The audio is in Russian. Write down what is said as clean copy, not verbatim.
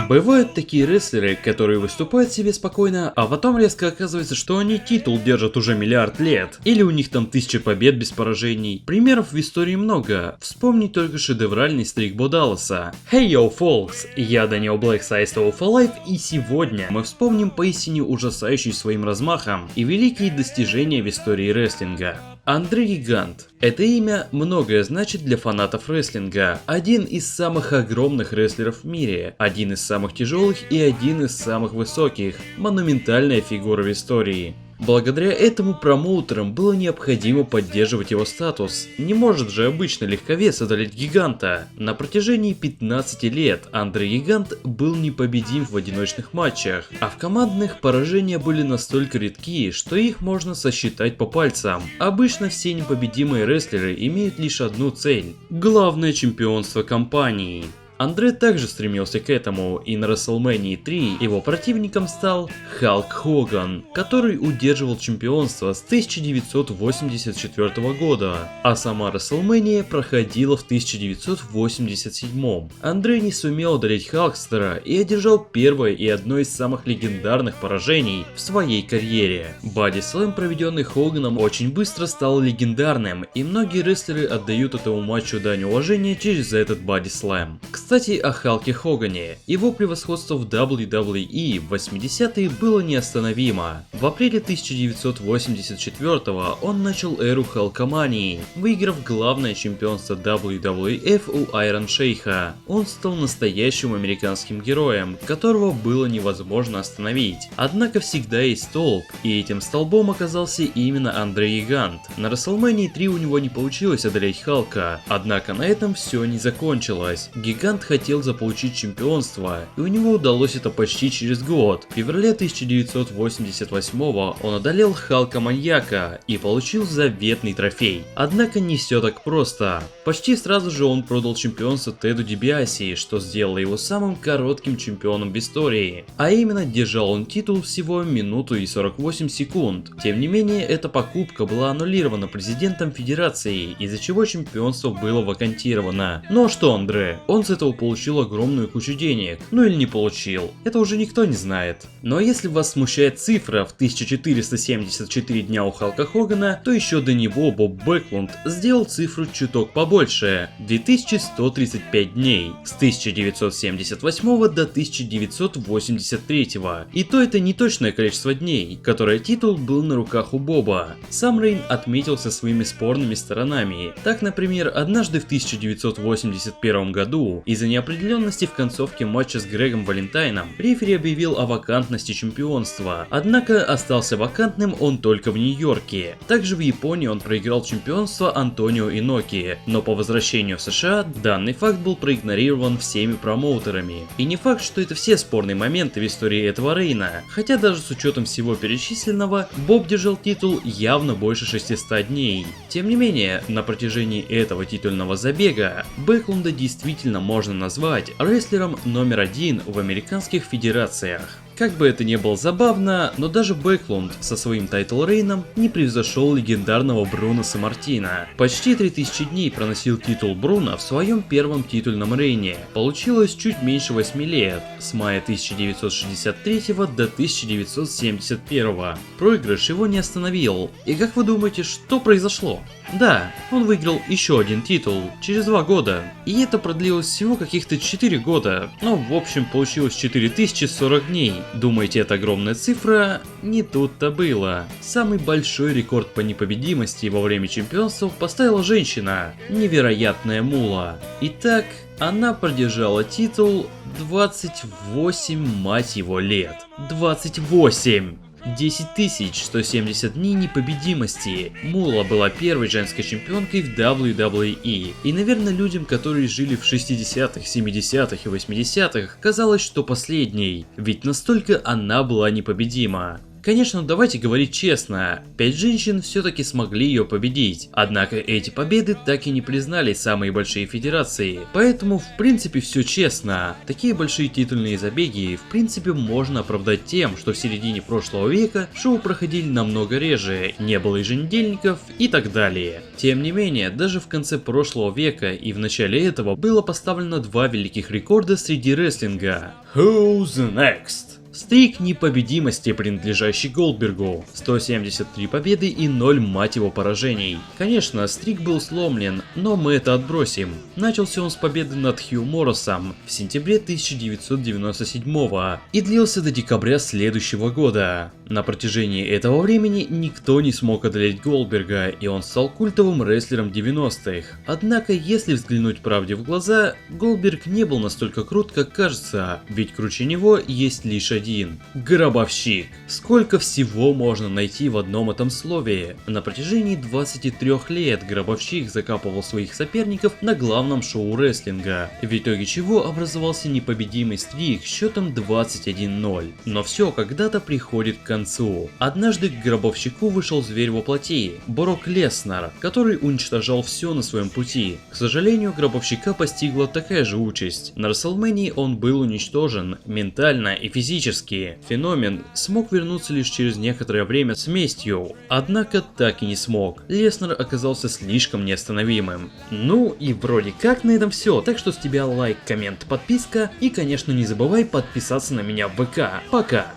Бывают такие рестлеры, которые выступают себе спокойно, а потом резко оказывается, что они титул держат уже миллиард лет. Или у них там 1000 побед без поражений. Примеров в истории много. Вспомнить только шедевральный стрик Бо Далласа. Hey yo folks, я Дэниел Блэк с ISO for Life, и сегодня мы вспомним поистине ужасающий своим размахом и великие достижения в истории рестлинга. Андре Гигант. Это имя многое значит для фанатов рестлинга. Один из самых огромных рестлеров в мире, один из самых тяжелых и один из самых высоких. Монументальная фигура в истории. Благодаря этому промоутерам было необходимо поддерживать его статус. Не может же обычно легковес одолеть Гиганта. На протяжении 15 лет Андре Гигант был непобедим в одиночных матчах, а в командных поражения были настолько редки, что их можно сосчитать по пальцам. Обычно все непобедимые рестлеры имеют лишь одну цель – главное чемпионство компании. Андре также стремился к этому, и на WrestleMania 3 его противником стал Халк Хоган, который удерживал чемпионство с 1984 года, а сама WrestleMania проходила в 1987. Андре не сумел одолеть Халкстера и одержал первое и одно из самых легендарных поражений в своей карьере. Боди-слэм, проведенный Хоганом, очень быстро стал легендарным, и многие рестлеры отдают этому матчу дань уважения через этот боди-слэм. Кстати, о Халке Хогане. Его превосходство в WWE в 80-е было неостановимо. В апреле 1984 он начал эру Халкомании, выиграв главное чемпионство WWF у Айрон Шейха. Он стал настоящим американским героем, которого было невозможно остановить. Однако всегда есть столб, и этим столбом оказался именно Андре Гигант. На WrestleMania 3 у него не получилось одолеть Халка, однако на этом все не закончилось. Гигант хотел заполучить чемпионство, и у него удалось это почти через год. В феврале 1988 он одолел Халка-маньяка и получил заветный трофей. Однако не все так просто. Почти сразу же он продал чемпионство Теду Дибиаси, что сделало его самым коротким чемпионом в истории. А именно, держал он титул всего минуту и 48 секунд. Тем не менее, эта покупка была аннулирована президентом федерации, из-за чего чемпионство было вакантировано. Ну а что, Андре? Он с этого получил огромную кучу денег. Ну или не получил. Это уже никто не знает. Но если вас смущает цифра в 1474 дня у Халка Хогана, то еще до него Боб Бэклунд сделал цифру чуток побольше – 2135 дней с 1978 до 1983. И то это не точное количество дней, которое титул был на руках у Боба. Сам Рейн отметился своими спорными сторонами. Так, например, однажды в 1981 году из-за неопределенности в концовке матча с Грегом Валентайном рефери объявил о вакантности чемпионства, однако остался вакантным он только в Нью-Йорке. Также в Японии он проиграл чемпионство Антонио Иноки, но по возвращению в США данный факт был проигнорирован всеми промоутерами. И не факт, что это все спорные моменты в истории этого Рейна, хотя даже с учетом всего перечисленного, Боб держал титул явно больше 600 дней. Тем не менее, на протяжении этого титульного забега Бэклунда действительно можно назвать рестлером номер 1 в американских федерациях. Как бы это ни было забавно, но даже Бэклунд со своим тайтл-рейном не превзошел легендарного Бруно Саммартино. Почти 3000 дней проносил титул Бруно в своем первом титульном рейне. Получилось чуть меньше 8 лет, с мая 1963 до 1971. Проигрыш его не остановил. И как вы думаете, что произошло? Да, он выиграл еще один титул через 2 года. И это продлилось всего каких-то 4 года. Ну, в общем, получилось 4040 дней. Думаете, это огромная цифра? Не тут-то было. Самый большой рекорд по непобедимости во время чемпионства поставила женщина. Невероятная Мула. Итак, она продержала титул 28, мать его, лет. 28! 10170 дней непобедимости. Мула была первой женской чемпионкой в WWE. И, наверное, людям, которые жили в 60-х, 70-х и 80-х, казалось, что последней. Ведь настолько она была непобедима. Конечно, давайте говорить честно, 5 женщин все-таки смогли ее победить, однако эти победы так и не признали самые большие федерации, поэтому в принципе все честно. Такие большие титульные забеги в принципе можно оправдать тем, что в середине прошлого века шоу проходили намного реже, не было еженедельников и так далее. Тем не менее, даже в конце прошлого века и в начале этого было поставлено 2 великих рекорда среди рестлинга. Who's next? Стрик непобедимости, принадлежащий Голдбергу. 173 победы и 0 мать его поражений. Конечно, стрик был сломлен, но мы это отбросим. Начался он с победы над Хью Моррисом в сентябре 1997 и длился до декабря следующего года. На протяжении этого времени никто не смог одолеть Голдберга, и он стал культовым рестлером 90-х. Однако, если взглянуть правде в глаза, Голдберг не был настолько крут, как кажется, ведь круче него есть лишь один. Гробовщик. Сколько всего можно найти в одном этом слове? На протяжении 23 лет Гробовщик закапывал своих соперников на главном шоу рестлинга, в итоге чего образовался непобедимый стрик счетом 21-0. Но все когда-то приходит к концу. Однажды к Гробовщику вышел зверь во плоти, Брок Леснар, который уничтожал все на своем пути. К сожалению, Гробовщика постигла такая же участь. На WrestleMania он был уничтожен ментально и физически. Феномен смог вернуться лишь через некоторое время с местью, однако так и не смог. Леснар оказался слишком неостановимым. Ну и вроде как на этом все, так что с тебя лайк, коммент, подписка и конечно не забывай подписаться на меня в ВК. Пока!